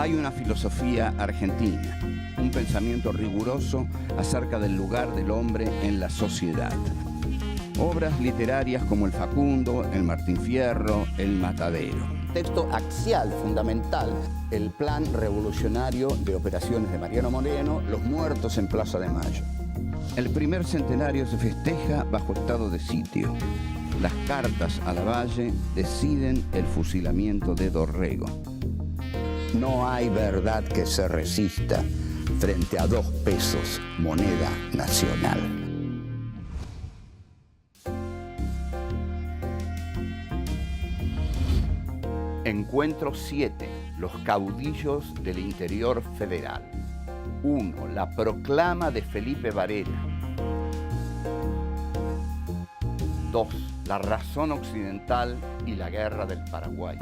Hay una filosofía argentina, un pensamiento riguroso acerca del lugar del hombre en la sociedad. Obras literarias como El Facundo, El Martín Fierro, El Matadero. Texto axial, fundamental, el plan revolucionario de operaciones de Mariano Moreno, Los muertos en Plaza de Mayo. El primer centenario se festeja bajo estado de sitio. Las cartas a Lavalle deciden el fusilamiento de Dorrego. No hay verdad que se resista frente a 2 pesos, moneda nacional. Encuentro 7. Los caudillos del interior federal. 1. La proclama de Felipe Varela. 2. La razón occidental y la guerra del Paraguay.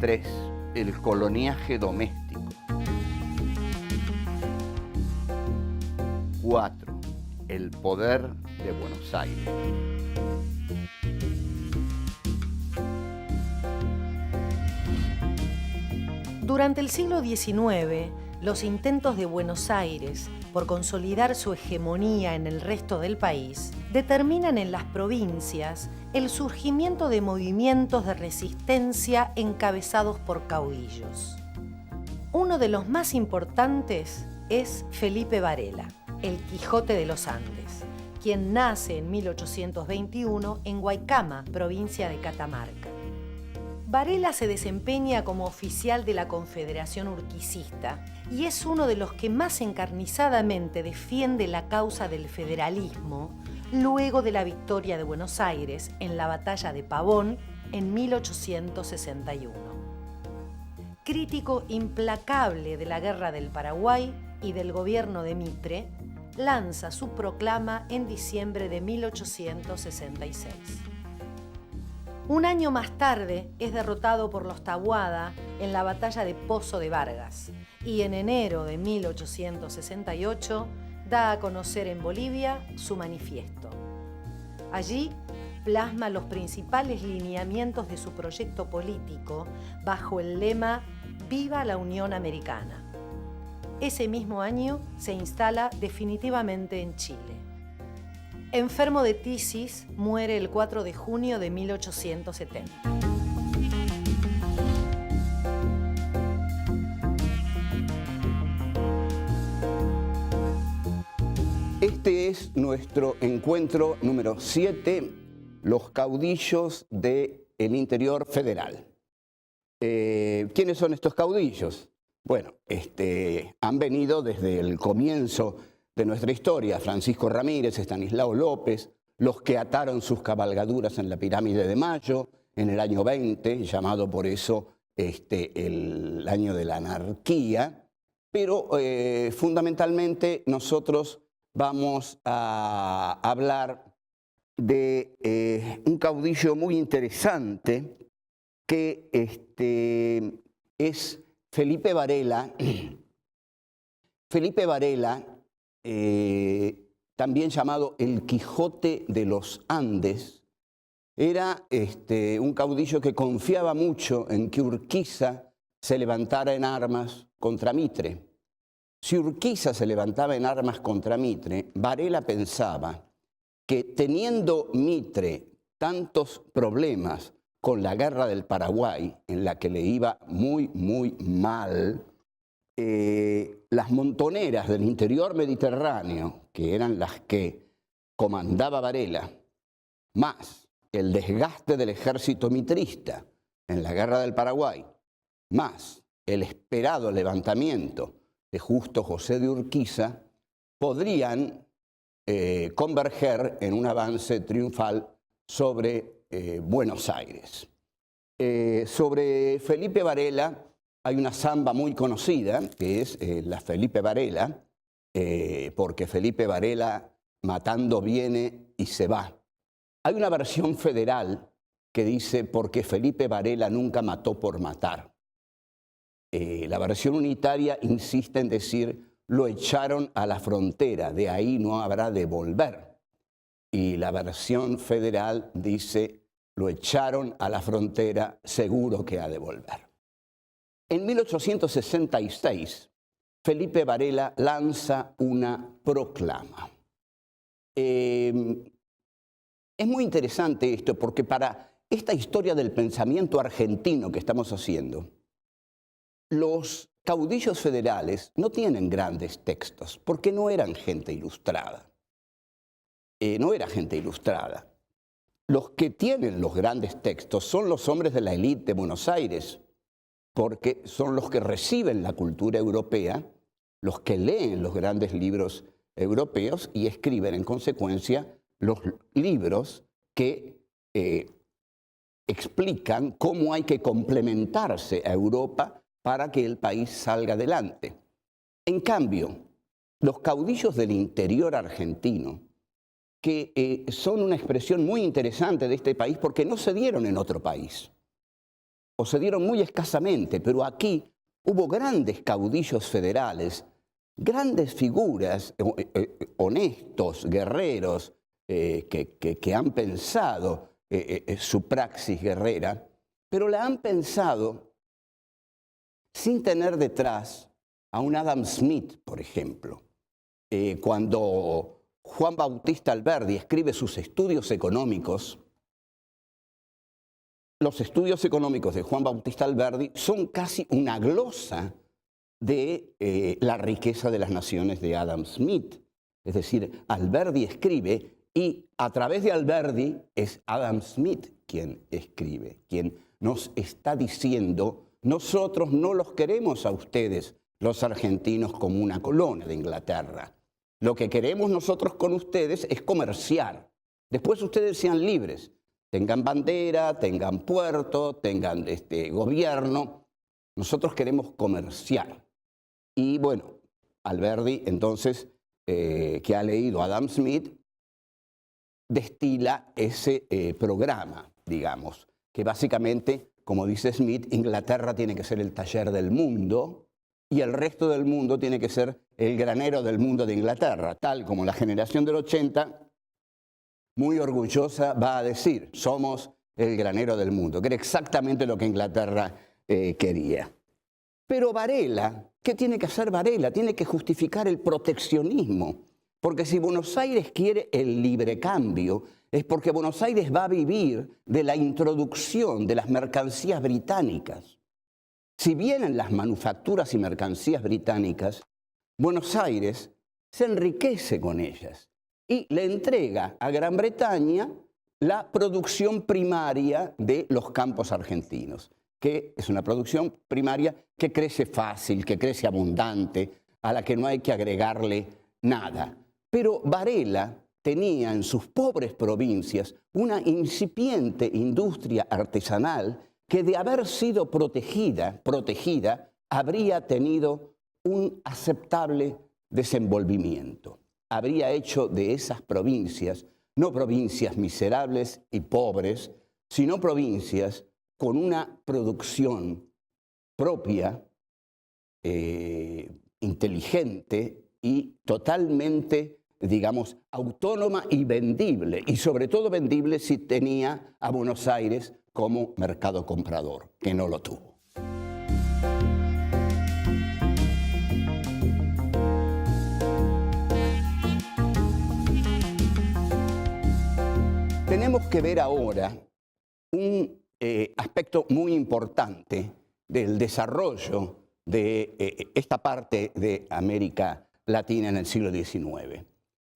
3. El coloniaje doméstico. 4. El poder de Buenos Aires. Durante el siglo XIX, los intentos de Buenos Aires por consolidar su hegemonía en el resto del país determinan en las provincias el surgimiento de movimientos de resistencia encabezados por caudillos. Uno de los más importantes es Felipe Varela, el Quijote de los Andes, quien nace en 1821 en Guaycama, provincia de Catamarca. Varela se desempeña como oficial de la Confederación Urquicista y es uno de los que más encarnizadamente defiende la causa del federalismo luego de la victoria de Buenos Aires en la Batalla de Pavón en 1861. Crítico implacable de la Guerra del Paraguay y del gobierno de Mitre, lanza su proclama en diciembre de 1866. Un año más tarde es derrotado por los Taboada en la batalla de Pozo de Vargas y en enero de 1868 da a conocer en Bolivia su manifiesto. Allí plasma los principales lineamientos de su proyecto político bajo el lema «Viva la Unión Americana». Ese mismo año se instala definitivamente en Chile. Enfermo de tisis, muere el 4 de junio de 1870. Este es nuestro encuentro número 7, los caudillos del interior federal. ¿Quiénes son estos caudillos? Bueno, han venido desde el comienzo de nuestra historia: Francisco Ramírez, Estanislao López, los que ataron sus cabalgaduras en la Pirámide de Mayo en el año 20, llamado por eso el año de la anarquía, pero fundamentalmente nosotros vamos a hablar de un caudillo muy interesante que es Felipe Varela. Felipe Varela, también llamado el Quijote de los Andes, era un caudillo que confiaba mucho en que Urquiza se levantara en armas contra Mitre. Si Urquiza se levantaba en armas contra Mitre, Varela pensaba que teniendo Mitre tantos problemas con la guerra del Paraguay, en la que le iba muy, muy mal, las montoneras del interior mediterráneo, que eran las que comandaba Varela, más el desgaste del ejército mitrista en la guerra del Paraguay, más el esperado levantamiento de Justo José de Urquiza, podrían converger en un avance triunfal sobre Buenos Aires. Sobre Felipe Varela hay una samba muy conocida, que es la Felipe Varela, porque Felipe Varela matando viene y se va. Hay una versión federal que dice porque Felipe Varela nunca mató por matar. La versión unitaria insiste en decir lo echaron a la frontera, de ahí no habrá de volver. Y la versión federal dice lo echaron a la frontera, seguro que ha de volver. En 1866, Felipe Varela lanza una proclama. Es muy interesante esto porque para esta historia del pensamiento argentino que estamos haciendo, los caudillos federales no tienen grandes textos porque no eran gente ilustrada. No era gente ilustrada. Los que tienen los grandes textos son los hombres de la élite de Buenos Aires, porque son los que reciben la cultura europea, los que leen los grandes libros europeos y escriben en consecuencia los libros que explican cómo hay que complementarse a Europa para que el país salga adelante. En cambio, los caudillos del interior argentino, que son una expresión muy interesante de este país porque no se dieron en otro país, o se dieron muy escasamente, pero aquí hubo grandes caudillos federales, grandes figuras, honestos, guerreros, que han pensado su praxis guerrera, pero la han pensado sin tener detrás a un Adam Smith, por ejemplo. Cuando Juan Bautista Alberdi escribe sus estudios económicos, los estudios económicos de Juan Bautista Alberdi son casi una glosa de la riqueza de las naciones de Adam Smith. Es decir, Alberdi escribe y a través de Alberdi es Adam Smith quien escribe, quien nos está diciendo: nosotros no los queremos a ustedes, los argentinos, como una colonia de Inglaterra. Lo que queremos nosotros con ustedes es comerciar. Después ustedes sean libres, tengan bandera, tengan puerto, tengan gobierno. Nosotros queremos comerciar. Y bueno, Alberdi, entonces, que ha leído a Adam Smith, destila ese programa, digamos, que básicamente, como dice Smith, Inglaterra tiene que ser el taller del mundo y el resto del mundo tiene que ser el granero del mundo de Inglaterra, tal como la generación del 80, muy orgullosa, va a decir: somos el granero del mundo, que era exactamente lo que Inglaterra quería. Pero Varela, ¿qué tiene que hacer Varela? Tiene que justificar el proteccionismo, porque si Buenos Aires quiere el libre cambio, es porque Buenos Aires va a vivir de la introducción de las mercancías británicas. Si vienen las manufacturas y mercancías británicas, Buenos Aires se enriquece con ellas y le entrega a Gran Bretaña la producción primaria de los campos argentinos, que es una producción primaria que crece fácil, que crece abundante, a la que no hay que agregarle nada. Pero Varela tenía en sus pobres provincias una incipiente industria artesanal que, de haber sido protegida, habría tenido un aceptable desenvolvimiento. Habría hecho de esas provincias, no provincias miserables y pobres, sino provincias con una producción propia, inteligente y totalmente, digamos, autónoma y vendible. Y sobre todo vendible si tenía a Buenos Aires como mercado comprador, que no lo tuvo. Tenemos que ver ahora un aspecto muy importante del desarrollo de esta parte de América Latina en el siglo XIX.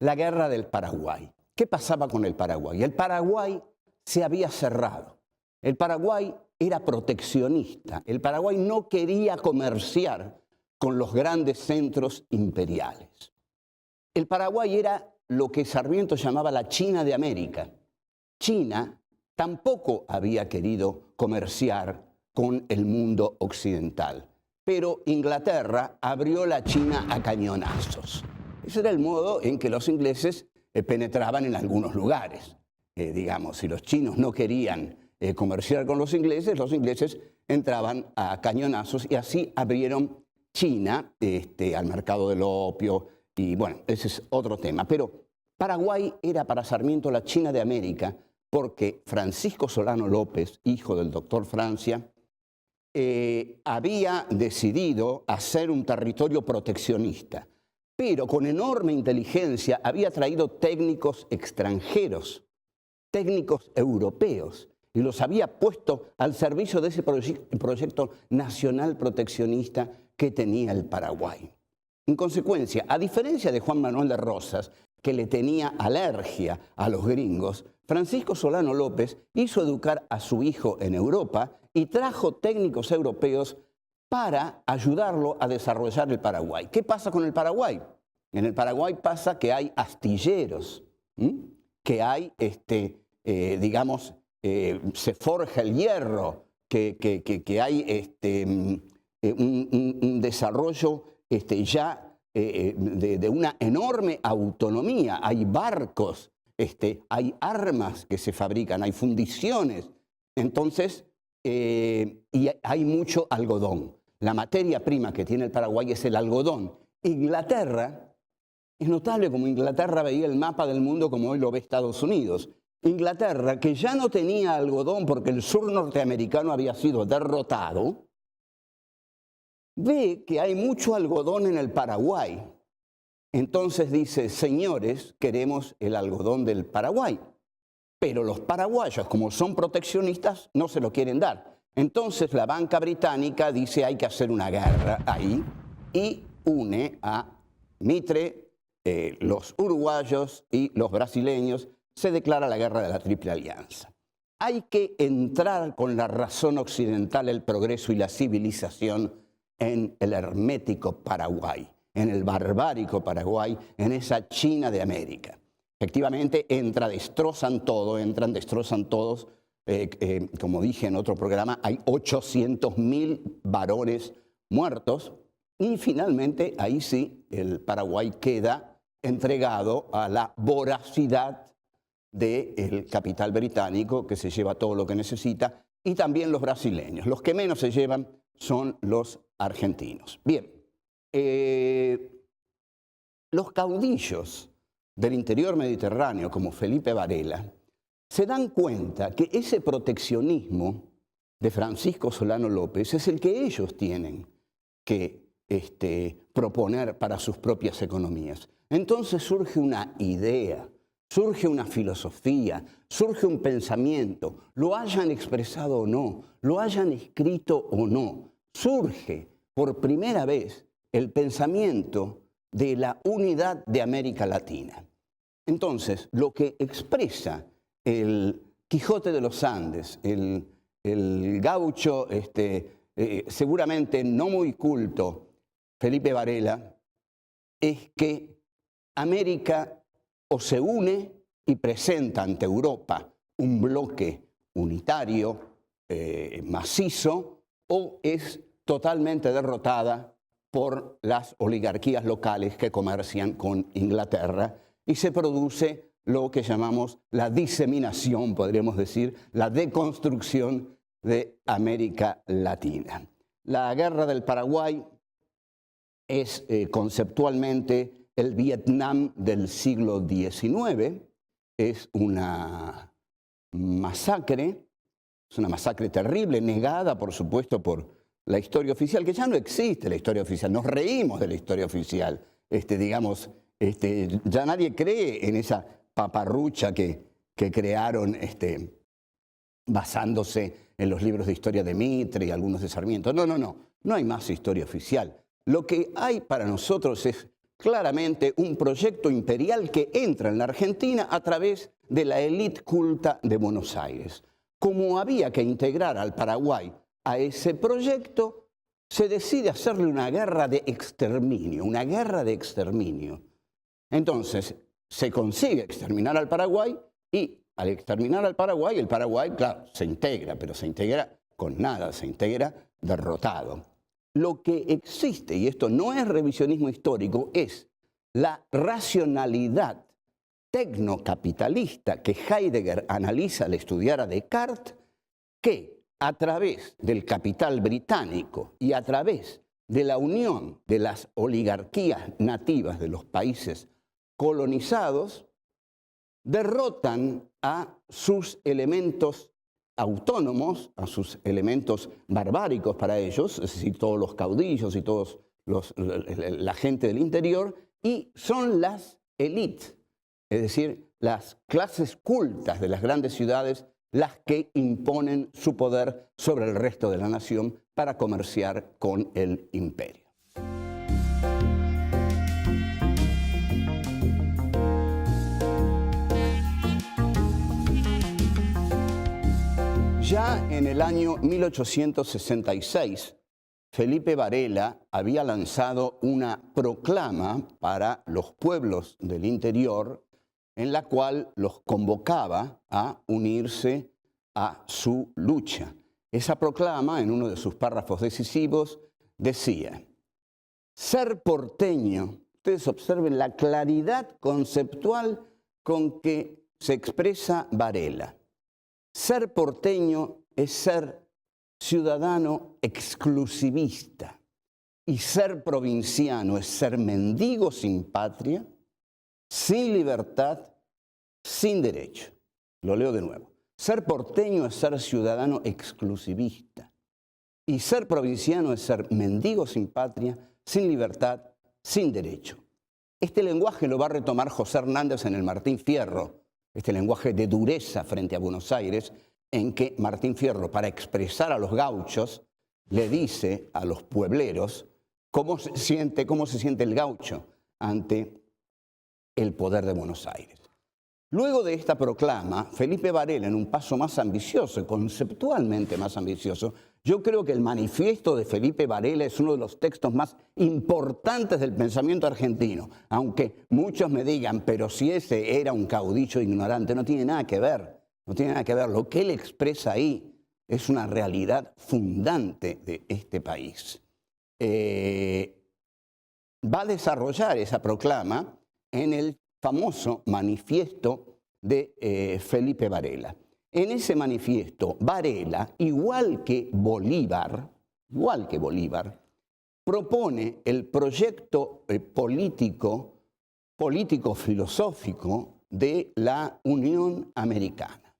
La guerra del Paraguay. ¿Qué pasaba con el Paraguay? El Paraguay se había cerrado. El Paraguay era proteccionista. El Paraguay no quería comerciar con los grandes centros imperiales. El Paraguay era lo que Sarmiento llamaba la China de América. China tampoco había querido comerciar con el mundo occidental, pero Inglaterra abrió la China a cañonazos. Ese era el modo en que los ingleses penetraban en algunos lugares. Digamos, si los chinos no querían comerciar con los ingleses entraban a cañonazos y así abrieron China al mercado del opio. Y bueno, ese es otro tema. Pero Paraguay era para Sarmiento la China de América porque Francisco Solano López, hijo del doctor Francia, había decidido hacer un territorio proteccionista, pero con enorme inteligencia había traído técnicos extranjeros, técnicos europeos, y los había puesto al servicio de ese proyecto nacional proteccionista que tenía el Paraguay. En consecuencia, a diferencia de Juan Manuel de Rosas, que le tenía alergia a los gringos, Francisco Solano López hizo educar a su hijo en Europa y trajo técnicos europeos para ayudarlo a desarrollar el Paraguay. ¿Qué pasa con el Paraguay? En el Paraguay pasa que hay astilleros, que hay, se forja el hierro, que hay un desarrollo de una enorme autonomía. Hay barcos, hay armas que se fabrican, hay fundiciones. Entonces, y hay mucho algodón. La materia prima que tiene el Paraguay es el algodón. Inglaterra, es notable como Inglaterra veía el mapa del mundo como hoy lo ve Estados Unidos. Inglaterra, que ya no tenía algodón porque el sur norteamericano había sido derrotado, ve que hay mucho algodón en el Paraguay. Entonces dice, señores, queremos el algodón del Paraguay. Pero los paraguayos, como son proteccionistas, no se lo quieren dar. Entonces la banca británica dice, hay que hacer una guerra ahí, y une a Mitre, los uruguayos y los brasileños. Se declara la guerra de la Triple Alianza. Hay que entrar con la razón occidental, el progreso y la civilización en el hermético Paraguay, en el barbárico Paraguay, en esa China de América. Efectivamente, destrozan todos. Como dije en otro programa, hay 800.000 varones muertos y finalmente ahí sí el Paraguay queda entregado a la voracidad del capital británico, que se lleva todo lo que necesita, y también los brasileños. Los que menos se llevan son los argentinos. Bien, los caudillos del interior mediterráneo, como Felipe Varela, se dan cuenta que ese proteccionismo de Francisco Solano López es el que ellos tienen que proponer para sus propias economías. Entonces surge una idea, surge una filosofía, surge un pensamiento, lo hayan expresado o no, lo hayan escrito o no, surge por primera vez el pensamiento de la unidad de América Latina. Entonces, lo que expresa el Quijote de los Andes, el gaucho, seguramente no muy culto, Felipe Varela, es que América o se une y presenta ante Europa un bloque unitario, macizo, o es totalmente derrotada por las oligarquías locales que comercian con Inglaterra y se produce lo que llamamos la diseminación, podríamos decir, la deconstrucción de América Latina. La guerra del Paraguay es conceptualmente el Vietnam del siglo XIX, es una masacre terrible, negada por supuesto por la historia oficial, que ya no existe la historia oficial, nos reímos de la historia oficial, ya nadie cree en esa paparrucha que crearon basándose en los libros de historia de Mitre y algunos de Sarmiento. No hay más historia oficial. Lo que hay para nosotros es claramente un proyecto imperial que entra en la Argentina a través de la élite culta de Buenos Aires. Como había que integrar al Paraguay a ese proyecto, se decide hacerle una guerra de exterminio, Entonces, se consigue exterminar al Paraguay y al exterminar al Paraguay, el Paraguay, claro, se integra, pero se integra con nada, se integra derrotado. Lo que existe, y esto no es revisionismo histórico, es la racionalidad tecnocapitalista que Heidegger analiza al estudiar a Descartes, que a través del capital británico y a través de la unión de las oligarquías nativas de los países colonizados, derrotan a sus elementos autónomos a sus elementos barbáricos para ellos, es decir, todos los caudillos y todos la gente del interior, y son las élites, es decir, las clases cultas de las grandes ciudades, las que imponen su poder sobre el resto de la nación para comerciar con el imperio. Ya en el año 1866, Felipe Varela había lanzado una proclama para los pueblos del interior en la cual los convocaba a unirse a su lucha. Esa proclama, en uno de sus párrafos decisivos, decía: ser porteño, ustedes observen la claridad conceptual con que se expresa Varela. Ser porteño es ser ciudadano exclusivista y ser provinciano es ser mendigo sin patria, sin libertad, sin derecho. Lo leo de nuevo. Ser porteño es ser ciudadano exclusivista y ser provinciano es ser mendigo sin patria, sin libertad, sin derecho. Este lenguaje lo va a retomar José Hernández en el Martín Fierro, este lenguaje de dureza frente a Buenos Aires, en que Martín Fierro, para expresar a los gauchos, le dice a los puebleros cómo se siente el gaucho ante el poder de Buenos Aires. Luego de esta proclama, Felipe Varela, en un paso más ambicioso, conceptualmente más ambicioso, yo creo que el manifiesto de Felipe Varela es uno de los textos más importantes del pensamiento argentino, aunque muchos me digan, pero si ese era un caudillo ignorante, no tiene nada que ver, no tiene nada que ver. Lo que él expresa ahí es una realidad fundante de este país. Va a desarrollar esa proclama en el famoso manifiesto de Felipe Varela. En ese manifiesto, Varela, igual que Bolívar, propone el proyecto político-filosófico de la Unión Americana.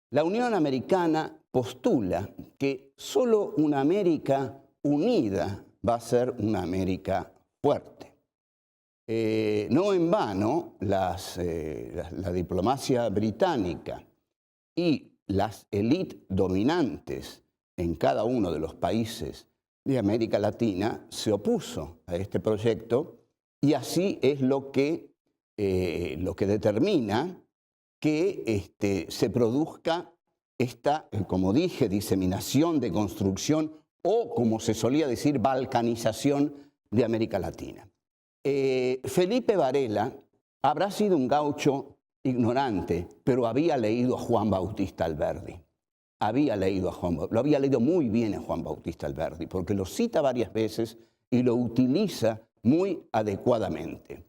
La Unión Americana postula que solo una América unida va a ser una América fuerte. No en vano, la diplomacia británica y las élites dominantes en cada uno de los países de América Latina se opuso a este proyecto, y así es lo que determina que se produzca esta, como dije, diseminación, deconstrucción o, como se solía decir, balcanización de América Latina. Felipe Varela habrá sido un gaucho ignorante, pero había leído a Juan Bautista Alberdi. Lo había leído muy bien a Juan Bautista Alberdi, porque lo cita varias veces y lo utiliza muy adecuadamente.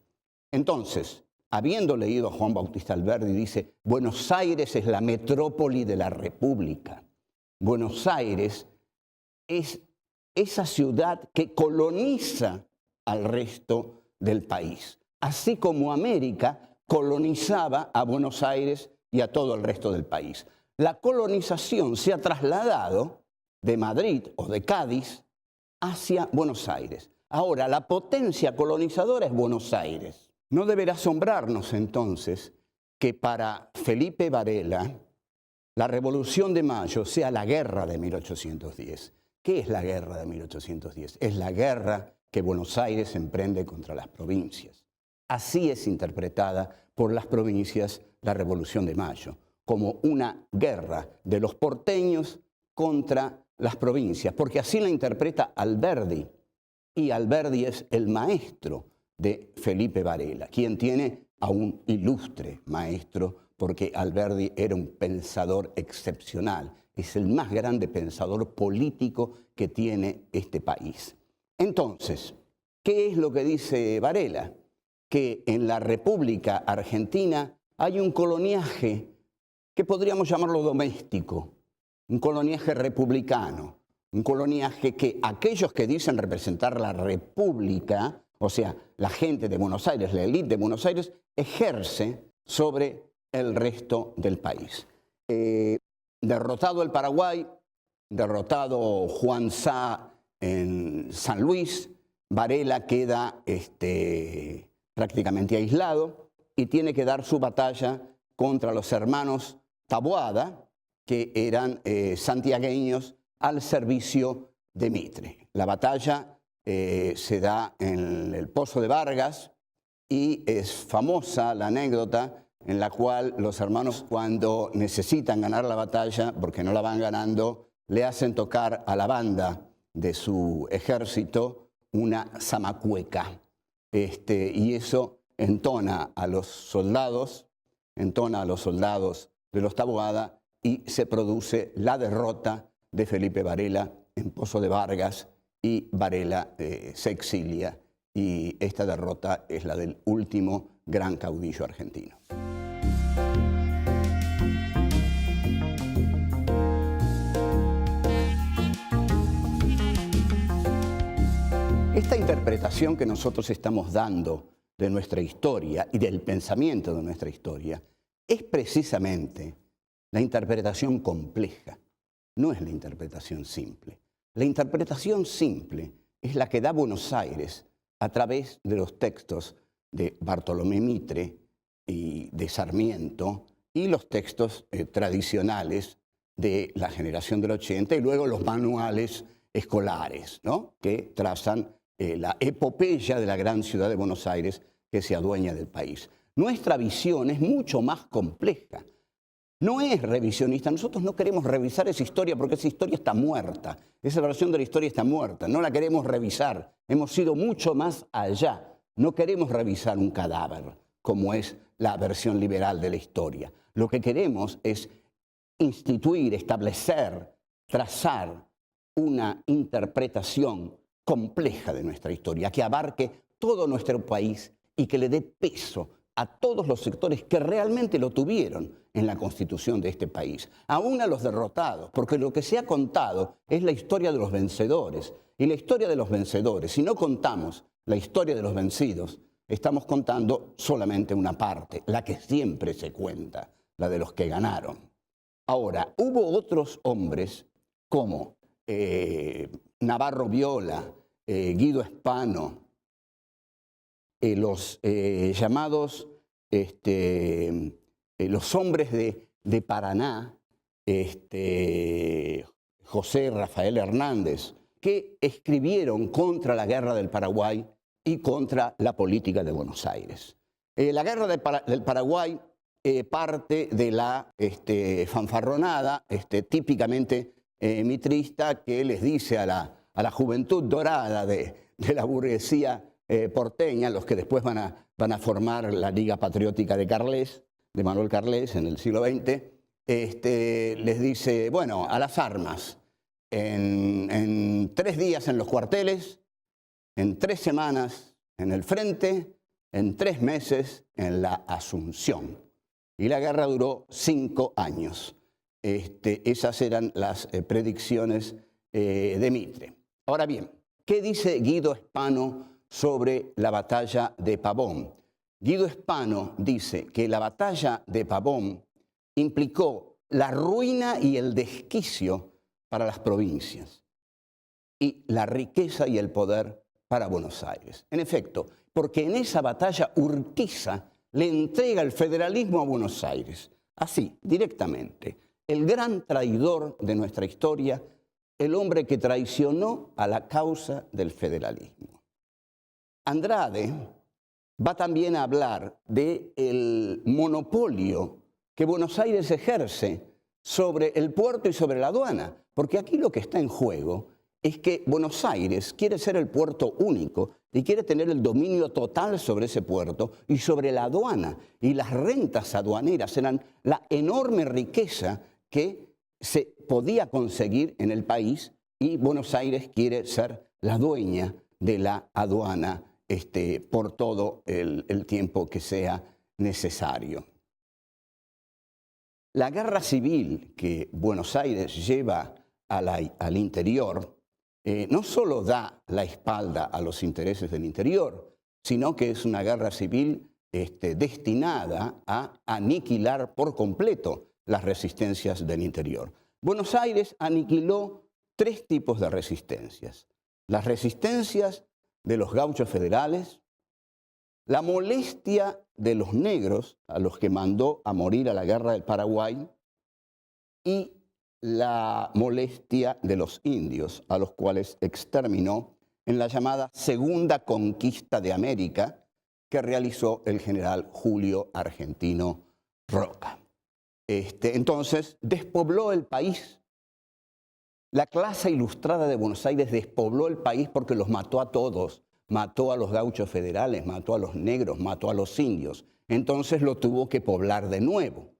Entonces, habiendo leído a Juan Bautista Alberdi, dice: Buenos Aires es la metrópoli de la República. Buenos Aires es esa ciudad que coloniza al resto del país, así como América colonizaba a Buenos Aires y a todo el resto del país. La colonización se ha trasladado de Madrid o de Cádiz hacia Buenos Aires. Ahora, la potencia colonizadora es Buenos Aires. No deberá asombrarnos entonces que para Felipe Varela la Revolución de Mayo sea la guerra de 1810. ¿Qué es la guerra de 1810? Es la guerra que Buenos Aires emprende contra las provincias. Así es interpretada por las provincias la Revolución de Mayo, como una guerra de los porteños contra las provincias, porque así la interpreta Alberdi, y Alberdi es el maestro de Felipe Varela, quien tiene a un ilustre maestro, porque Alberdi era un pensador excepcional, es el más grande pensador político que tiene este país. Entonces, ¿qué es lo que dice Varela? Que en la República Argentina hay un coloniaje que podríamos llamarlo doméstico, un coloniaje republicano, un coloniaje que aquellos que dicen representar la República, o sea, la gente de Buenos Aires, la élite de Buenos Aires, ejerce sobre el resto del país. derrotado el Paraguay, derrotado Juan Sá en San Luis, Varela queda prácticamente aislado y tiene que dar su batalla contra los hermanos Taboada, que eran santiagueños al servicio de Mitre. La batalla se da en el Pozo de Vargas y es famosa la anécdota en la cual los hermanos, cuando necesitan ganar la batalla, porque no la van ganando, le hacen tocar a la banda de su ejército una zamacueca. Y eso entona a los soldados de los Taboada y se produce la derrota de Felipe Varela en Pozo de Vargas y Varela se exilia. Y esta derrota es la del último gran caudillo argentino. Esta interpretación que nosotros estamos dando de nuestra historia y del pensamiento de nuestra historia es precisamente la interpretación compleja, no es la interpretación simple. La interpretación simple es la que da Buenos Aires a través de los textos de Bartolomé Mitre y de Sarmiento y los textos tradicionales de la generación del 80 y luego los manuales escolares, ¿no?, que trazan la epopeya de la gran ciudad de Buenos Aires que se adueña del país. Nuestra visión es mucho más compleja. No es revisionista. Nosotros no queremos revisar esa historia porque esa historia está muerta. Esa versión de la historia está muerta. No la queremos revisar. Hemos ido mucho más allá. No queremos revisar un cadáver, como es la versión liberal de la historia. Lo que queremos es instituir, establecer, trazar una interpretación compleja de nuestra historia, que abarque todo nuestro país y que le dé peso a todos los sectores que realmente lo tuvieron en la constitución de este país, aún a los derrotados, porque lo que se ha contado es la historia de los vencedores. Y la historia de los vencedores, si no contamos la historia de los vencidos, estamos contando solamente una parte, la que siempre se cuenta, la de los que ganaron. Ahora, hubo otros hombres como Navarro Viola, Guido Spano, los llamados los hombres de Paraná, José Rafael Hernández, que escribieron contra la guerra del Paraguay y contra la política de Buenos Aires. La guerra del Paraguay parte de la fanfarronada típicamente mitrista que les dice a la juventud dorada de la burguesía porteña, los que después van a formar la Liga Patriótica de Carles, de Manuel Carles en el siglo XX, les dice, bueno, a las armas, en 3 días en los cuarteles, en 3 semanas en el frente, en 3 meses en la Asunción. Y la guerra duró 5 años. Esas eran las predicciones de Mitre. Ahora bien, ¿qué dice Guido Spano sobre la batalla de Pavón? Guido Spano dice que la batalla de Pavón implicó la ruina y el desquicio para las provincias y la riqueza y el poder para Buenos Aires. En efecto, porque en esa batalla Urquiza le entrega el federalismo a Buenos Aires, así, directamente. El gran traidor de nuestra historia, el hombre que traicionó a la causa del federalismo. Andrade va también a hablar del monopolio que Buenos Aires ejerce sobre el puerto y sobre la aduana, porque aquí lo que está en juego es que Buenos Aires quiere ser el puerto único y quiere tener el dominio total sobre ese puerto y sobre la aduana. Y las rentas aduaneras eran la enorme riqueza que se podía conseguir en el país y Buenos Aires quiere ser la dueña de la aduana por todo el tiempo que sea necesario. La guerra civil que Buenos Aires lleva al interior no solo da la espalda a los intereses del interior, sino que es una guerra civil destinada a aniquilar por completo las resistencias del interior. Buenos Aires aniquiló 3 tipos de resistencias. Las resistencias de los gauchos federales, la molestia de los negros, a los que mandó a morir a la guerra del Paraguay, y la molestia de los indios, a los cuales exterminó en la llamada Segunda Conquista de América, que realizó el general Julio Argentino Roca. Entonces, despobló el país. La clase ilustrada de Buenos Aires despobló el país porque los mató a todos. Mató a los gauchos federales, mató a los negros, mató a los indios. Entonces lo tuvo que poblar de nuevo.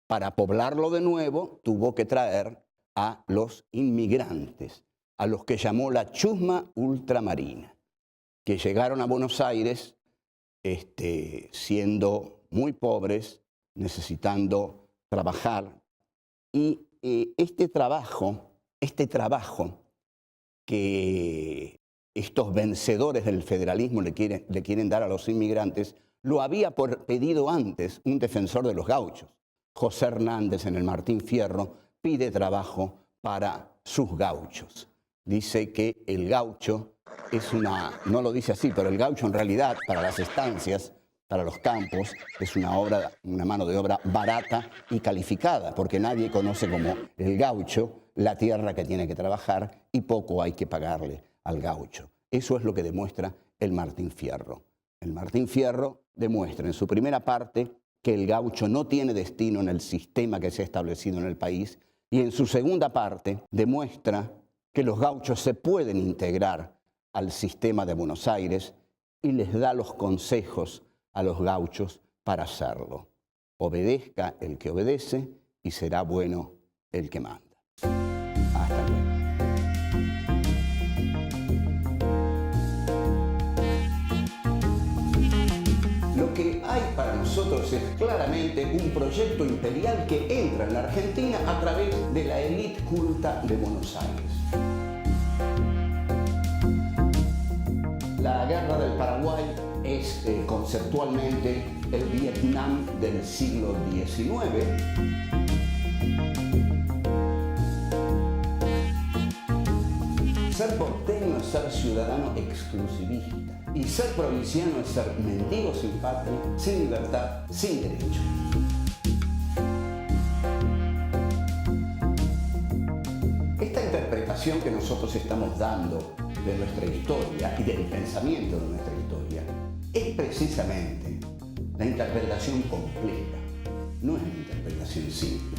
Para poblarlo de nuevo, tuvo que traer a los inmigrantes, a los que llamó la chusma ultramarina, que llegaron a Buenos Aires siendo muy pobres, necesitando trabajar. Y este trabajo que estos vencedores del federalismo le quieren dar a los inmigrantes, lo había pedido antes un defensor de los gauchos. José Hernández, en el Martín Fierro, pide trabajo para sus gauchos. Dice que el gaucho es no lo dice así, pero el gaucho en realidad, para las estancias, para los campos, es una mano de obra barata y calificada, porque nadie conoce como el gaucho la tierra que tiene que trabajar y poco hay que pagarle al gaucho. Eso es lo que demuestra el Martín Fierro. El Martín Fierro demuestra en su primera parte que el gaucho no tiene destino en el sistema que se ha establecido en el país, y en su segunda parte demuestra que los gauchos se pueden integrar al sistema de Buenos Aires y les da los consejos a los gauchos para hacerlo. Obedezca el que obedece y será bueno el que manda. Hasta luego. Lo que hay para nosotros es claramente un proyecto imperial que entra en la Argentina a través de la élite culta de Buenos Aires. La guerra del Paraguay es conceptualmente el Vietnam del siglo XIX. Ser porteño es ser ciudadano exclusivista y ser provinciano es ser mendigo sin patria, sin libertad, sin derecho. Esta interpretación que nosotros estamos dando de nuestra historia y del pensamiento de nuestra historia es precisamente la interpretación completa, no es una interpretación simple.